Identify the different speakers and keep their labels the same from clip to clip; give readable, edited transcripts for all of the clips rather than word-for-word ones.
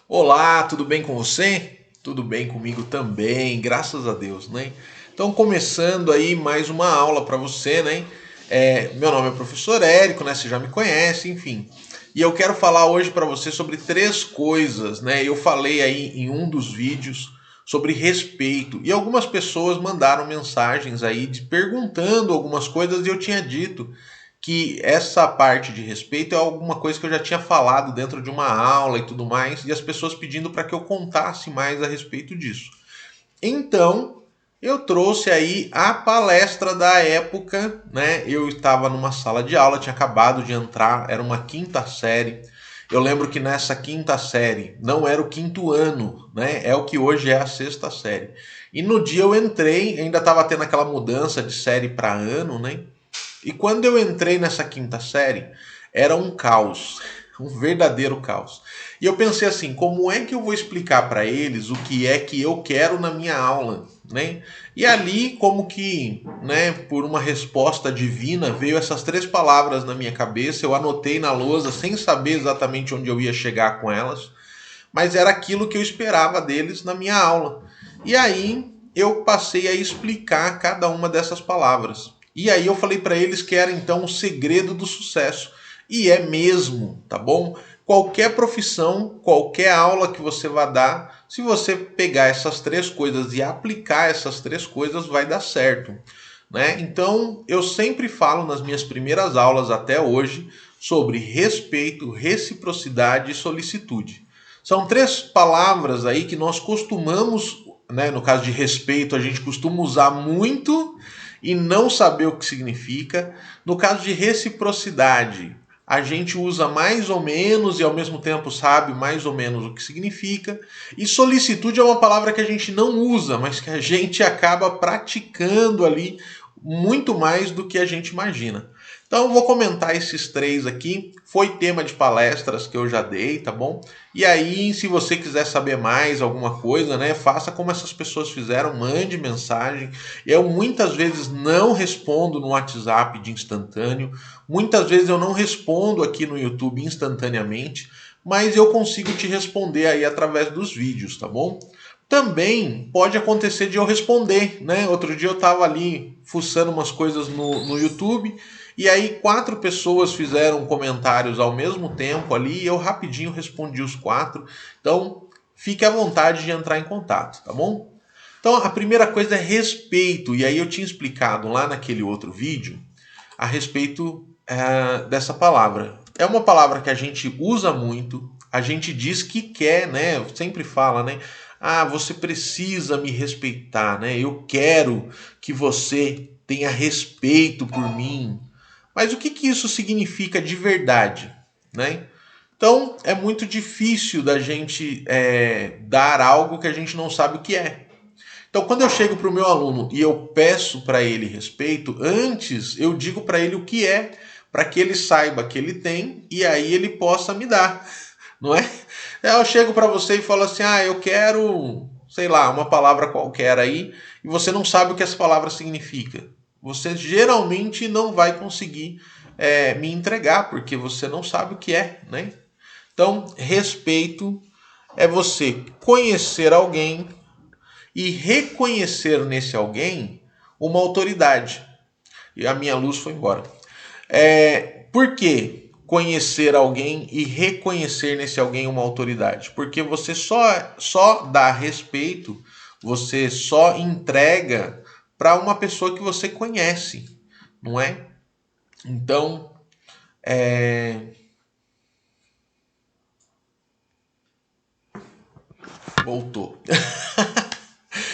Speaker 1: Olá, tudo bem com você? Tudo bem comigo também, graças a Deus, né? Então, começando aí mais uma aula para você, né? Meu nome é professor Érico, né? Você já me conhece, enfim. E eu quero falar hoje para você sobre três coisas, né? Eu falei aí em um dos vídeos sobre respeito e algumas pessoas mandaram mensagens aí perguntando algumas coisas e eu tinha dito que essa parte de respeito é alguma coisa que eu já tinha falado dentro de uma aula e tudo mais, e as pessoas pedindo para que eu contasse mais a respeito disso. Então, eu trouxe aí a palestra da época, né? Eu estava numa sala de aula, tinha acabado de entrar, era uma quinta série. Eu lembro que nessa quinta série não era o quinto ano, né? É o que hoje é a sexta série. E no dia eu entrei, ainda estava tendo aquela mudança de série para ano, né? E quando eu entrei nessa quinta série, era um caos, um verdadeiro caos. E eu pensei assim, como é que eu vou explicar para eles o que é que eu quero na minha aula, né? E ali, como que, né, por uma resposta divina, veio essas três palavras na minha cabeça, eu anotei na lousa sem saber exatamente onde eu ia chegar com elas, mas era aquilo que eu esperava deles na minha aula. E aí eu passei a explicar cada uma dessas palavras. E aí eu falei para eles que era então o segredo do sucesso. E é mesmo, tá bom? Qualquer profissão, qualquer aula que você vá dar, se você pegar essas três coisas e aplicar essas três coisas, vai dar certo. Né? Então, eu sempre falo nas minhas primeiras aulas até hoje sobre respeito, reciprocidade e solicitude. São três palavras aí que nós costumamos, né, no caso de respeito, a gente costuma usar muito e não saber o que significa. No caso de reciprocidade, a gente usa mais ou menos e ao mesmo tempo sabe mais ou menos o que significa. E solicitude é uma palavra que a gente não usa, mas que a gente acaba praticando ali muito mais do que a gente imagina. Então, eu vou comentar esses três aqui. Foi tema de palestras que eu já dei, tá bom? E aí, se você quiser saber mais alguma coisa, né, faça como essas pessoas fizeram, mande mensagem. Eu muitas vezes não respondo no WhatsApp de instantâneo, muitas vezes eu não respondo aqui no YouTube instantaneamente, mas eu consigo te responder aí através dos vídeos, tá bom? Também pode acontecer de eu responder, né? Outro dia eu estava ali fuçando umas coisas no YouTube e aí quatro pessoas fizeram comentários ao mesmo tempo ali e eu rapidinho respondi os quatro. Então, fique à vontade de entrar em contato, tá bom? Então, a primeira coisa é respeito. E aí eu tinha explicado lá naquele outro vídeo a respeito dessa palavra. É uma palavra que a gente usa muito, a gente diz que quer, né? Sempre fala, né? Ah, você precisa me respeitar, né? Eu quero que você tenha respeito por mim. Mas o que que isso significa de verdade, né? Então é muito difícil da gente dar algo que a gente não sabe o que é. Então, quando eu chego para o meu aluno e eu peço para ele respeito, antes eu digo para ele o que é, para que ele saiba que ele tem e aí ele possa me dar, não é? Eu chego para você e falo assim: ah, eu quero, sei lá, uma palavra qualquer aí, e você não sabe o que essa palavra significa. Você geralmente não vai conseguir me entregar, porque você não sabe o que é, né? Então, respeito é você conhecer alguém e reconhecer nesse alguém uma autoridade. E a minha luz foi embora. Por que conhecer alguém e reconhecer nesse alguém uma autoridade? Porque você só dá respeito, você só entrega para uma pessoa que você conhece, não é? Então, voltou.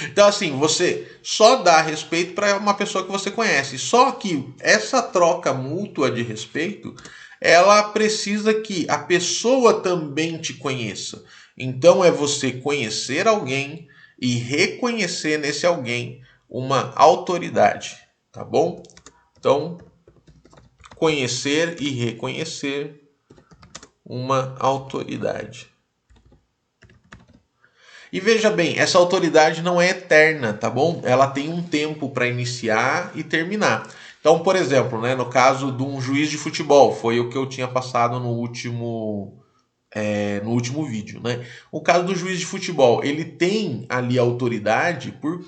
Speaker 1: Então, assim, você só dá respeito para uma pessoa que você conhece. Só que essa troca mútua de respeito, ela precisa que a pessoa também te conheça. Então, é você conhecer alguém e reconhecer nesse alguém uma autoridade, tá bom? Então, conhecer e reconhecer uma autoridade. E veja bem, essa autoridade não é eterna, tá bom? Ela tem um tempo para iniciar e terminar. Então, por exemplo, né, no caso de um juiz de futebol, foi o que eu tinha passado no último no último vídeo, né? O caso do juiz de futebol, ele tem ali autoridade por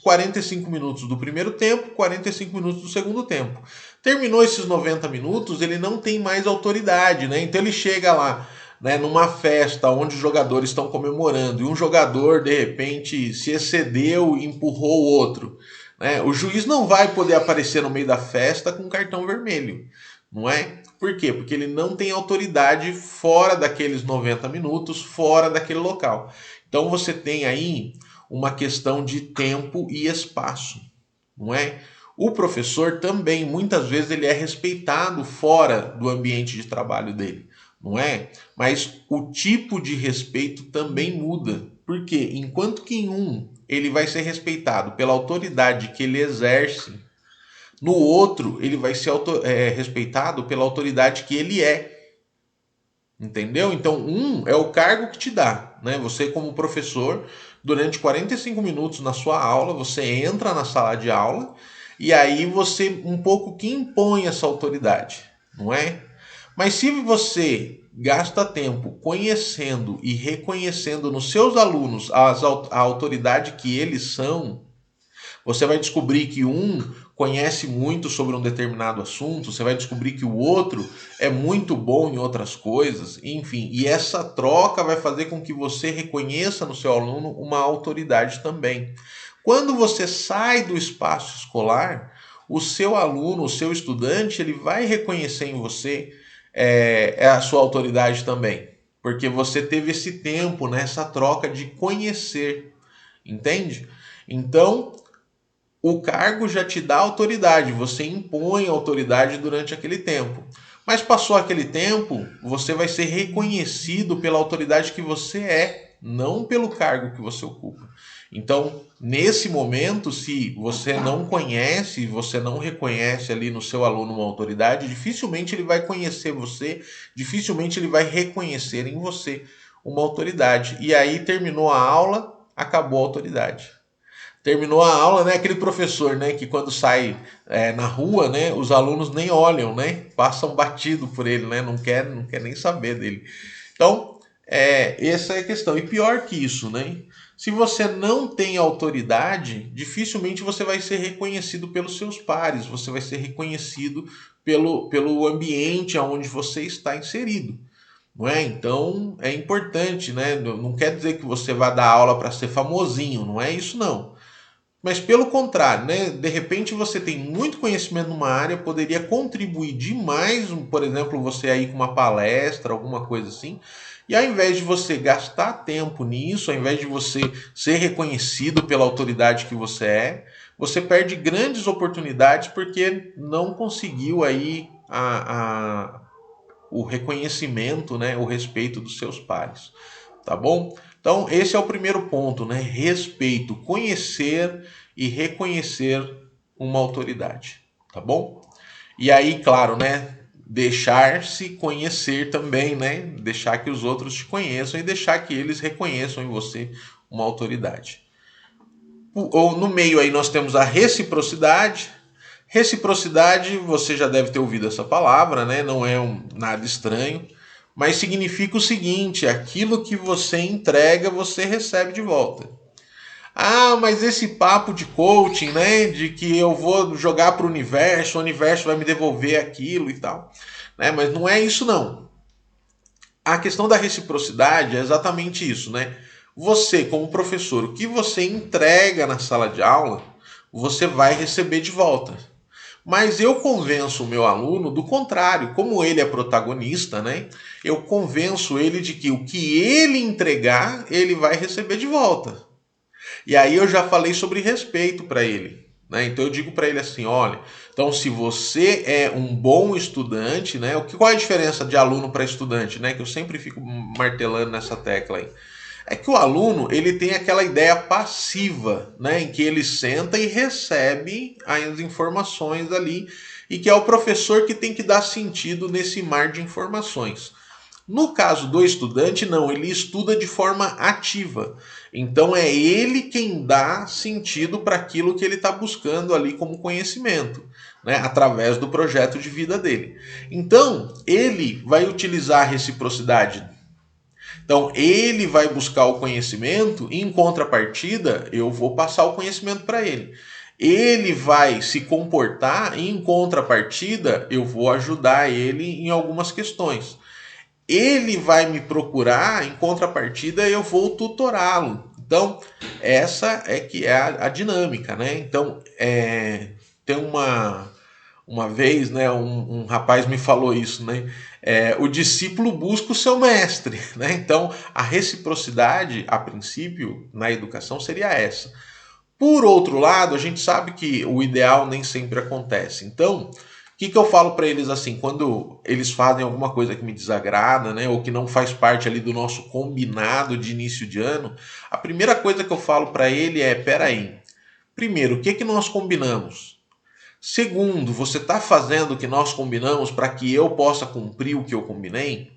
Speaker 1: 45 minutos do primeiro tempo, 45 minutos do segundo tempo. Terminou esses 90 minutos, ele não tem mais autoridade, né? Então ele chega lá, né, numa festa onde os jogadores estão comemorando e um jogador de repente se excedeu e empurrou o outro, né? O juiz não vai poder aparecer no meio da festa com cartão vermelho, não é? Por quê? Porque ele não tem autoridade fora daqueles 90 minutos, fora daquele local. Então você tem aí uma questão de tempo e espaço, não é? O professor também, muitas vezes, ele é respeitado fora do ambiente de trabalho dele, não é? Mas o tipo de respeito também muda. Por quê? Enquanto que em um ele vai ser respeitado pela autoridade que ele exerce, no outro ele vai ser respeitado pela autoridade que ele é. Entendeu? Então, um é o cargo que te dá, né? Você, como professor, durante 45 minutos na sua aula, você entra na sala de aula e aí você um pouco que impõe essa autoridade, não é? Mas se você gasta tempo conhecendo e reconhecendo nos seus alunos a autoridade que eles são, você vai descobrir que um conhece muito sobre um determinado assunto, você vai descobrir que o outro é muito bom em outras coisas, enfim, e essa troca vai fazer com que você reconheça no seu aluno uma autoridade também. Quando você sai do espaço escolar, o seu aluno, o seu estudante, ele vai reconhecer em você a sua autoridade também, porque você teve esse tempo, né, essa troca de conhecer, entende? Então, o cargo já te dá autoridade, você impõe autoridade durante aquele tempo. Mas passou aquele tempo, você vai ser reconhecido pela autoridade que você é, não pelo cargo que você ocupa. Então, nesse momento, se você não conhece, você não reconhece ali no seu aluno uma autoridade, dificilmente ele vai conhecer você, dificilmente ele vai reconhecer em você uma autoridade. E aí terminou a aula, acabou a autoridade. Terminou a aula, né? Aquele professor, né? Que quando sai na rua, né? Os alunos nem olham, né? Passam batido por ele, né? Não quer nem saber dele. Então, essa é a questão. E pior que isso, né? Se você não tem autoridade, dificilmente você vai ser reconhecido pelos seus pares, você vai ser reconhecido pelo ambiente onde você está inserido. Não é? Então é importante, né? Não quer dizer que você vai dar aula para ser famosinho, não é isso não. Mas pelo contrário, né? De repente você tem muito conhecimento numa área, poderia contribuir demais, por exemplo, você aí com uma palestra, alguma coisa assim. E ao invés de você gastar tempo nisso, ao invés de você ser reconhecido pela autoridade que você perde grandes oportunidades porque não conseguiu aí o reconhecimento, né? O respeito dos seus pares. Tá bom? Então, esse é o primeiro ponto, né? Respeito, conhecer e reconhecer uma autoridade, tá bom? E aí, claro, né? Deixar-se conhecer também, né? Deixar que os outros te conheçam e deixar que eles reconheçam em você uma autoridade. Ou no meio aí nós temos a reciprocidade. Reciprocidade, você já deve ter ouvido essa palavra, né? Não é nada estranho, mas significa o seguinte: aquilo que você entrega, você recebe de volta. Ah, mas esse papo de coaching, né? De que eu vou jogar para o universo vai me devolver aquilo e tal. Né? Mas não é isso não. A questão da reciprocidade é exatamente isso, né? Você, como professor, o que você entrega na sala de aula, você vai receber de volta. Mas eu convenço o meu aluno do contrário, como ele é protagonista, né? Eu convenço ele de que o que ele entregar, ele vai receber de volta. E aí eu já falei sobre respeito para ele, né? Então eu digo para ele assim, olha, então se você é um bom estudante, né? Qual é a diferença de aluno para estudante, né? Que eu sempre fico martelando nessa tecla aí. É que o aluno, ele tem aquela ideia passiva, né, em que ele senta e recebe as informações ali, e que é o professor que tem que dar sentido nesse mar de informações. No caso do estudante, não, ele estuda de forma ativa. Então é ele quem dá sentido para aquilo que ele está buscando ali como conhecimento, né, através do projeto de vida dele. Então, ele vai utilizar a reciprocidade Então, ele vai buscar o conhecimento e, em contrapartida, eu vou passar o conhecimento para ele. Ele vai se comportar e, em contrapartida, eu vou ajudar ele em algumas questões. Ele vai me procurar, em contrapartida, eu vou tutorá-lo. Então, essa é que é a dinâmica, né? Então, tem uma vez, né, um rapaz me falou isso, né? O discípulo busca o seu mestre, né? Então, a reciprocidade, a princípio, na educação seria essa. Por outro lado, a gente sabe que o ideal nem sempre acontece. Então, o que eu falo para eles assim, quando eles fazem alguma coisa que me desagrada, né, ou que não faz parte ali do nosso combinado de início de ano, a primeira coisa que eu falo para ele é, peraí, primeiro, o que nós combinamos? Segundo, você está fazendo o que nós combinamos para que eu possa cumprir o que eu combinei?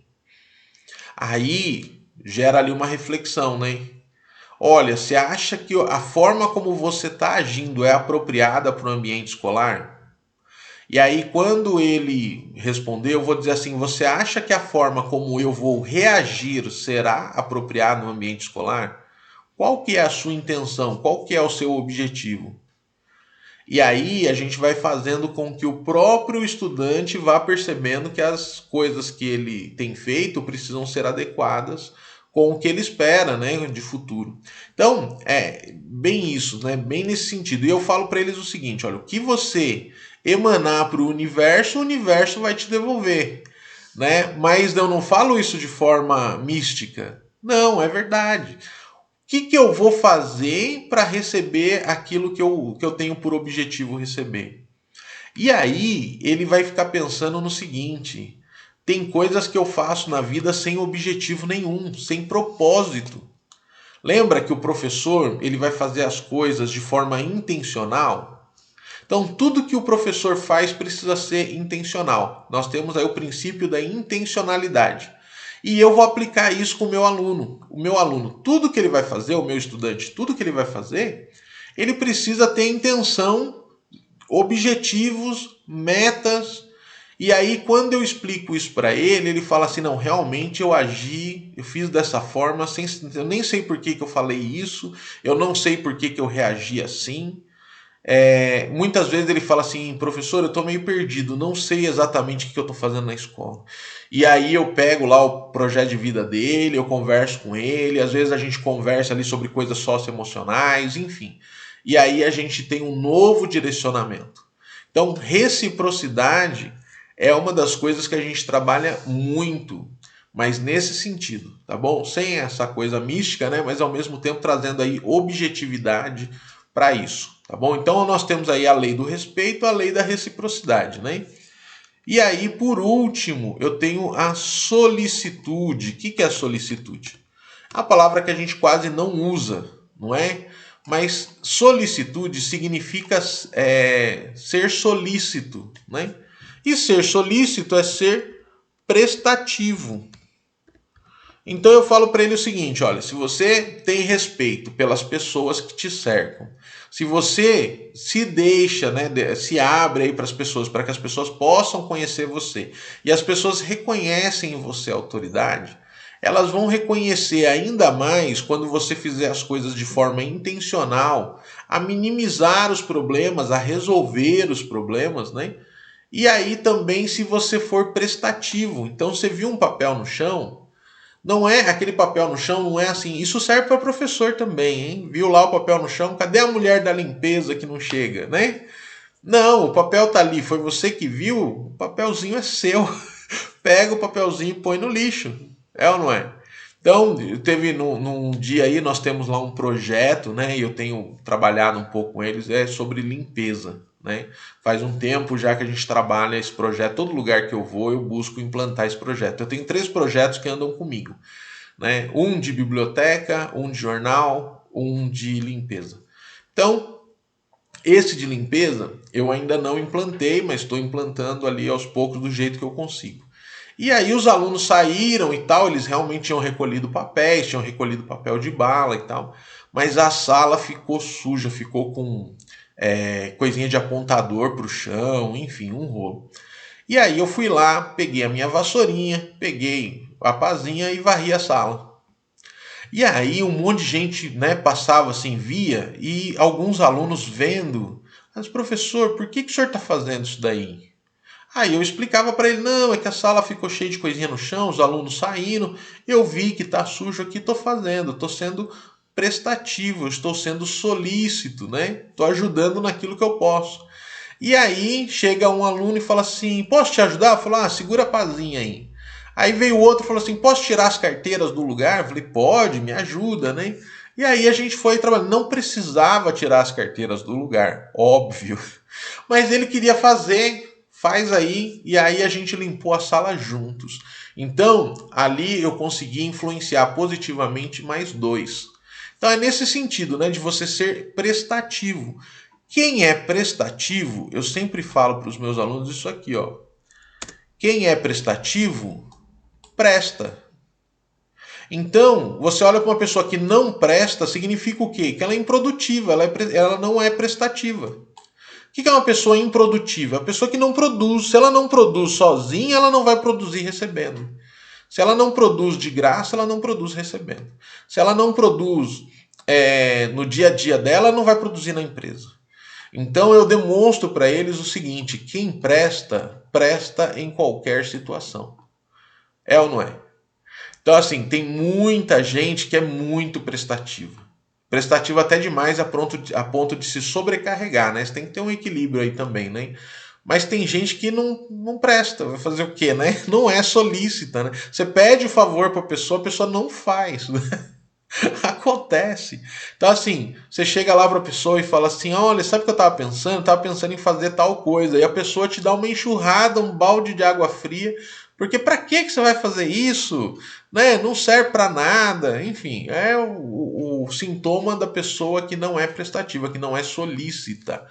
Speaker 1: Aí gera ali uma reflexão, né? Olha, você acha que a forma como você está agindo é apropriada para o ambiente escolar? E aí, quando ele responder, eu vou dizer assim: você acha que a forma como eu vou reagir será apropriada no ambiente escolar? Qual que é a sua intenção? Qual que é o seu objetivo? E aí a gente vai fazendo com que o próprio estudante vá percebendo que as coisas que ele tem feito precisam ser adequadas com o que ele espera, né, de futuro. Então, é bem isso, né, bem nesse sentido. E eu falo para eles o seguinte, olha, o que você emanar para o universo vai te devolver, né? Mas eu não falo isso de forma mística. Não, é verdade. Que eu vou fazer para receber aquilo que eu tenho por objetivo receber? E aí ele vai ficar pensando no seguinte: tem coisas que eu faço na vida sem objetivo nenhum, sem propósito. Lembra que o professor ele vai fazer as coisas de forma intencional? Então, tudo que o professor faz precisa ser intencional. Nós temos aí o princípio da intencionalidade. E eu vou aplicar isso com o meu aluno. O meu aluno, tudo que ele vai fazer, o meu estudante, tudo que ele vai fazer, ele precisa ter intenção, objetivos, metas. E aí, quando eu explico isso para ele, ele fala assim: não, realmente eu agi, eu fiz dessa forma, eu nem sei por que eu falei isso, eu não sei por que eu reagi assim. Muitas vezes ele fala assim, professor, eu estou meio perdido, não sei exatamente o que eu estou fazendo na escola. E aí eu pego lá o projeto de vida dele, eu converso com ele, às vezes a gente conversa ali sobre coisas socioemocionais, enfim. E aí a gente tem um novo direcionamento. Então, reciprocidade é uma das coisas que a gente trabalha muito, mas nesse sentido, tá bom? Sem essa coisa mística, né? Mas ao mesmo tempo trazendo aí objetividade para isso, tá bom? Então nós temos aí a lei do respeito, a lei da reciprocidade, né? E aí, por último, eu tenho a solicitude. O que é a solicitude? A palavra que a gente quase não usa, não é? Mas solicitude significa ser solícito, né? E ser solícito é ser prestativo. Então eu falo para ele o seguinte, olha, se você tem respeito pelas pessoas que te cercam, se você se deixa, né, se abre aí para as pessoas, para que as pessoas possam conhecer você, e as pessoas reconhecem em você a autoridade, elas vão reconhecer ainda mais quando você fizer as coisas de forma intencional, a minimizar os problemas, a resolver os problemas, né? E aí também se você for prestativo. Então você viu um papel no chão, não é aquele papel no chão, não é assim. Isso serve para professor também, hein? Viu lá o papel no chão? Cadê a mulher da limpeza que não chega, né? Não, o papel tá ali, foi você que viu, o papelzinho é seu. Pega o papelzinho e põe no lixo. É ou não é? Então, teve num dia aí, nós temos lá um projeto, né? E eu tenho trabalhado um pouco com eles, é sobre limpeza, né? Faz um tempo já que a gente trabalha esse projeto, todo lugar que eu vou eu busco implantar esse projeto. Eu tenho 3 projetos que andam comigo, né? Um de biblioteca, um de jornal, um de limpeza. Então, esse de limpeza eu ainda não implantei, mas estou implantando ali aos poucos do jeito que eu consigo. E aí os alunos saíram e tal, eles realmente tinham recolhido papéis, tinham recolhido papel de bala e tal, mas a sala ficou suja, ficou com coisinha de apontador pro chão, enfim, um rolo. E aí eu fui lá, peguei a minha vassourinha, peguei a pazinha e varri a sala. E aí um monte de gente, né, passava assim, via, e alguns alunos vendo, mas professor, por que o senhor está fazendo isso daí? Aí eu explicava para ele, não, é que a sala ficou cheia de coisinha no chão, os alunos saindo, eu vi que está sujo aqui, estou fazendo, estou sendo prestativo, estou sendo solícito, né? Estou ajudando naquilo que eu posso. E aí chega um aluno e fala assim, posso te ajudar? Eu falo, segura a pazinha aí. Aí veio o outro e falou assim, posso tirar as carteiras do lugar? Eu falei, pode, me ajuda, né? E aí a gente foi trabalhando. Não precisava tirar as carteiras do lugar, óbvio. Mas ele queria fazer, faz aí, e aí a gente limpou a sala juntos. Então, ali eu consegui influenciar positivamente mais dois. Então é nesse sentido, né, de você ser prestativo. Quem é prestativo, eu sempre falo para os meus alunos isso aqui, ó. Quem é prestativo, presta. Então, você olha para uma pessoa que não presta, significa o quê? Que ela é improdutiva, ela não é prestativa. O que é uma pessoa improdutiva? A pessoa que não produz. Se ela não produz sozinha, ela não vai produzir recebendo. Se ela não produz de graça, ela não produz recebendo. Se ela não produz no dia a dia dela, ela não vai produzir na empresa. Então eu demonstro para eles o seguinte: quem presta, presta em qualquer situação. É ou não é? Então, assim, tem muita gente que é muito prestativa. Prestativa até demais a ponto de se sobrecarregar, né? Você tem que ter um equilíbrio aí também, né? Mas tem gente que não presta, vai fazer o quê, né? Não é solícita, né? Você pede o favor para a pessoa não faz. Acontece. Então, assim, você chega lá para a pessoa e fala assim: olha, sabe o que eu estava pensando? Eu estava pensando em fazer tal coisa. E a pessoa te dá uma enxurrada, um balde de água fria. Porque para que você vai fazer isso? Né? Não serve para nada. Enfim, é o sintoma da pessoa que não é prestativa, que não é solícita.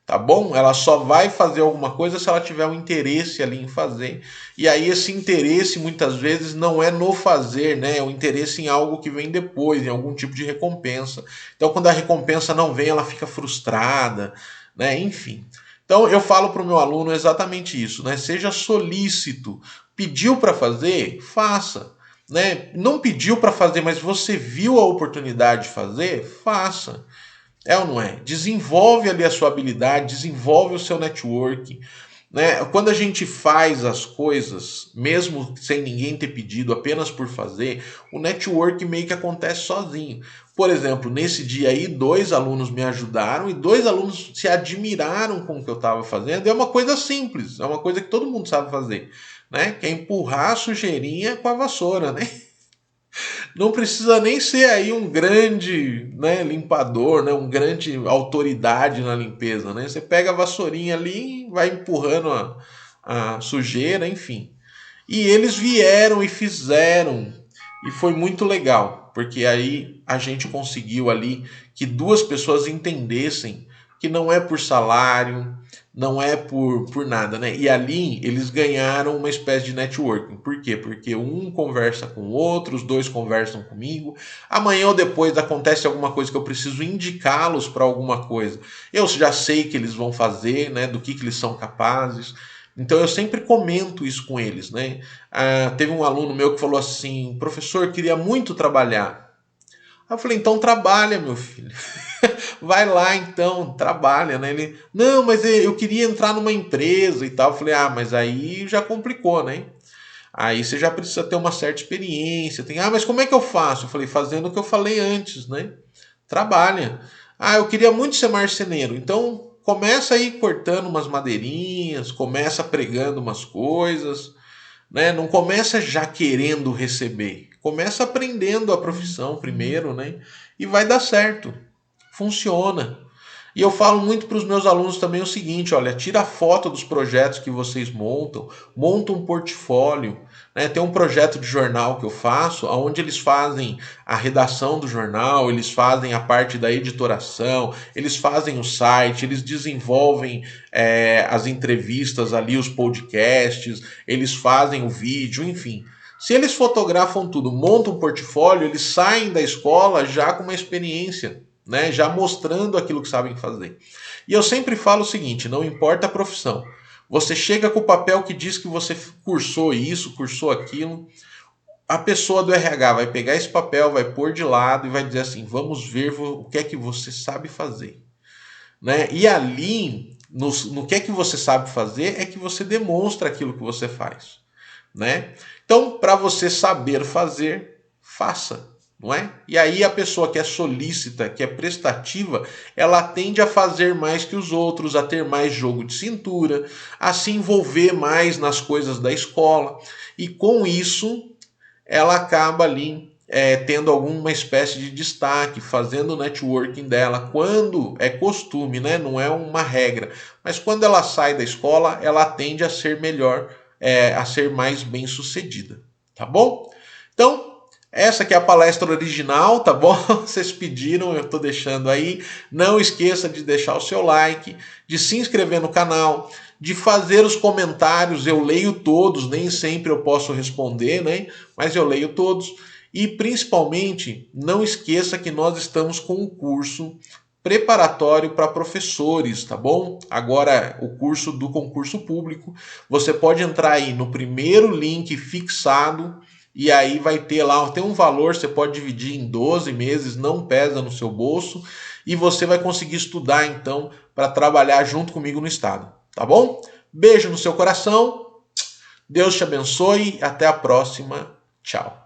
Speaker 1: Tá bom? Ela só vai fazer alguma coisa se ela tiver um interesse ali em fazer. E aí esse interesse muitas vezes não é no fazer, né? É o interesse em algo que vem depois, em algum tipo de recompensa. Então quando a recompensa não vem, ela fica frustrada, né? Enfim. Então eu falo para o meu aluno exatamente isso, né? Seja solícito. Pediu para fazer? Faça. Né? Não pediu para fazer, mas você viu a oportunidade de fazer? Faça. É ou não é? Desenvolve ali a sua habilidade, desenvolve o seu network. Né? Quando a gente faz as coisas, mesmo sem ninguém ter pedido, apenas por fazer, o network meio que acontece sozinho. Por exemplo, nesse dia aí, 2 alunos me ajudaram e 2 alunos se admiraram com o que eu estava fazendo. É uma coisa simples, é uma coisa que todo mundo sabe fazer. Né? Que é empurrar a sujeirinha com a vassoura, né? Não precisa nem ser aí um grande, né, limpador, né, um grande autoridade na limpeza, né? Você pega a vassourinha ali e vai empurrando a sujeira, enfim. E eles vieram e fizeram, e foi muito legal, porque aí a gente conseguiu ali que 2 pessoas entendessem que não é por salário, não é por nada, né? E ali eles ganharam uma espécie de networking. Por quê? Porque um conversa com o outro, os 2 conversam comigo. Amanhã ou depois acontece alguma coisa que eu preciso indicá-los para alguma coisa. Eu já sei que eles vão fazer, né? Do que eles são capazes. Então eu sempre comento isso com eles, né? Teve um aluno meu que falou assim, professor, queria muito trabalhar. Aí eu falei, então trabalha, meu filho. Vai lá então, trabalha, né? Ele, não, mas eu queria entrar numa empresa e tal. Eu falei, mas aí já complicou, né? Aí você já precisa ter uma certa experiência. Mas como é que eu faço? Eu falei, fazendo o que eu falei antes, né? Trabalha. Eu queria muito ser marceneiro. Então começa aí cortando umas madeirinhas, começa pregando umas coisas, né? Não começa já querendo receber. Começa aprendendo a profissão primeiro, né? E vai dar certo. Funciona. E eu falo muito para os meus alunos também o seguinte: olha, tira foto dos projetos que vocês montam, monta um portfólio. Né? Tem um projeto de jornal que eu faço, onde eles fazem a redação do jornal, eles fazem a parte da editoração, eles fazem o site, eles desenvolvem as entrevistas ali, os podcasts, eles fazem o vídeo, enfim. Se eles fotografam tudo, montam um portfólio, eles saem da escola já com uma experiência, né, já mostrando aquilo que sabem fazer. E eu sempre falo o seguinte: não importa a profissão, você chega com o papel que diz que você cursou isso, cursou aquilo. a pessoa do RH vai pegar esse papel, vai pôr de lado e vai dizer assim: vamos ver o que é que você sabe fazer. Né? E ali, no que é que você sabe fazer, é que você demonstra aquilo que você faz. Né? Então, para você saber fazer, faça. Não é? E aí a pessoa que é solícita, que é prestativa, ela tende a fazer mais que os outros, a ter mais jogo de cintura, a se envolver mais nas coisas da escola. E com isso, ela acaba ali tendo alguma espécie de destaque, fazendo o networking dela, quando é costume, né? Não é uma regra. Mas quando ela sai da escola, ela tende a ser melhor, a ser mais bem sucedida. Tá bom? Então, essa aqui é a palestra original, tá bom? Vocês pediram, eu estou deixando aí. Não esqueça de deixar o seu like, de se inscrever no canal, de fazer os comentários. Eu leio todos, nem sempre eu posso responder, né? Mas eu leio todos. E principalmente, não esqueça que nós estamos com um curso preparatório para professores, tá bom? Agora, o curso do concurso público. Você pode entrar aí no primeiro link fixado e aí vai ter lá, tem um valor, você pode dividir em 12 meses, não pesa no seu bolso, e você vai conseguir estudar então para trabalhar junto comigo no estado, tá bom? Beijo no seu coração, Deus te abençoe, até a próxima, tchau.